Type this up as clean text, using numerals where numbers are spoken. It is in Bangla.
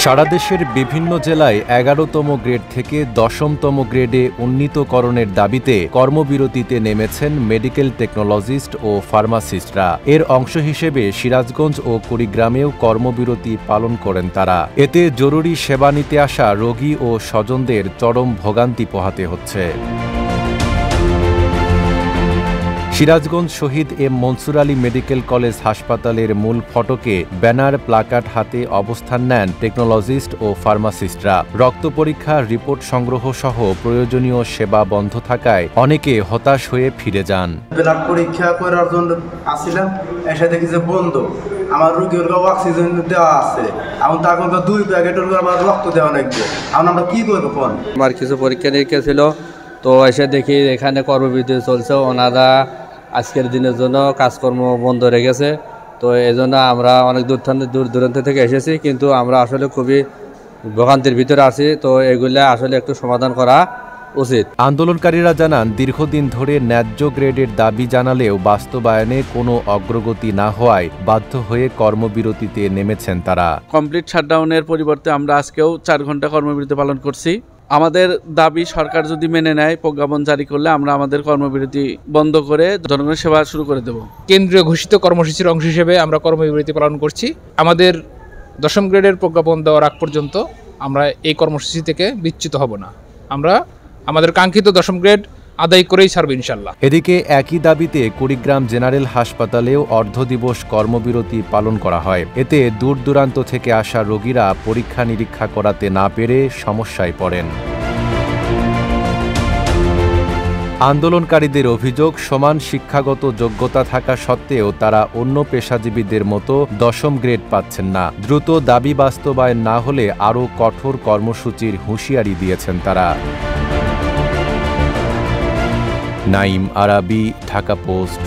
সারা দেশের বিভিন্ন জেলায় ১১তম গ্রেড থেকে ১০তম গ্রেডে উন্নীতকরণের দাবিতে কর্মবিরতিতে নেমেছেন মেডিকেল টেকনোলজিস্ট ও ফার্মাসিস্টরা। এর অংশ হিসেবে সিরাজগঞ্জ ও কুড়িগ্রামেও কর্মবিরতি পালন করেন তারা। এতে জরুরি সেবা নিতে আসা রোগী ও স্বজনদের চরম ভোগান্তি পোহাতে হচ্ছে। Sirajganj Shaheed M Monsur Ali medical college হাসপাতালের মূল ফটকে ব্যানার প্লাকার্ড হাতে অবস্থান নেন টেকনোলজিস্ট ও ফার্মাসিস্টরা। রক্ত পরীক্ষা, রিপোর্ট সংগ্রহ সহ প্রয়োজনীয় সেবা বন্ধ থাকায় অনেকে হতাশ হয়ে ফিরে যান। ব্লাড পরীক্ষা করার জন্য আসছিলাম, এসে দেখি যে বন্ধ। আমার রোগীর অক্সিজেন দেওয়া আছে, এখন তখন 2 প্যাকেট আমার রক্ত দেওয়া লাগবে। এখন আমরা কি করবো? আমার কিছু পরীক্ষা নিরীক্ষা ছিল, তো এসে দেখি এখানে কর্মবিরতি চলছে। ওনারা আজকের দিনের জন্য কাজকর্ম বন্ধ রেখেছে। তো এই জন্য আমরা অনেক দূর দূরান্ত থেকে এসেছি, কিন্তু আমরা আসলে খুবই ভোগান্তির ভিতরে আছি। তো এগুলা আসলে একটু সমাধান করা উচিত। আন্দোলনকারীরা জানান, দীর্ঘদিন ধরে ন্যায্য গ্রেডের দাবি জানালেও বাস্তবায়নে কোনো অগ্রগতি না হওয়ায় বাধ্য হয়ে কর্মবিরতিতে নেমেছেন তারা। কমপ্লিট শাটডাউনের পরিবর্তে আমরা আজকেও 4 ঘন্টা কর্মবিরতি পালন করছি। আমাদের দাবি সরকার যদি মেনে নেয়, প্রজ্ঞাপন জারি করলে আমরা আমাদের কর্মবিরতি বন্ধ করে জনগণের সেবা শুরু করে দেব। কেন্দ্রীয় ঘোষিত কর্মসূচির অংশ হিসেবে আমরা কর্মবিরতি পালন করছি। আমাদের 10ম গ্রেডের প্রজ্ঞাপন দেওয়ার আগ পর্যন্ত আমরা এই কর্মসূচি থেকে বিচ্যুত হব না। আমরা আমাদের কাঙ্ক্ষিত 10ম গ্রেড আদায় করেই ছাড়ব ইনশাল্লাহ। এদিকে একই দাবিতে কুড়িগ্রাম জেনারেল হাসপাতালেও অর্ধদিবস কর্মবিরতি পালন করা হয়। এতে দূর দূরান্ত থেকে আসা রোগীরা পরীক্ষা নিরীক্ষা করাতে না পেরে সমস্যায় পড়েন। আন্দোলনকারীদের অভিযোগ, সমান শিক্ষাগত যোগ্যতা থাকা সত্ত্বেও তারা অন্য পেশাজীবীদের মতো 10ম গ্রেড পাচ্ছেন না। দ্রুত দাবি বাস্তবায়ন না হলে আরও কঠোর কর্মসূচির হুঁশিয়ারি দিয়েছেন তারা। নাইম আরাবি, ঢাকা পোস্ট।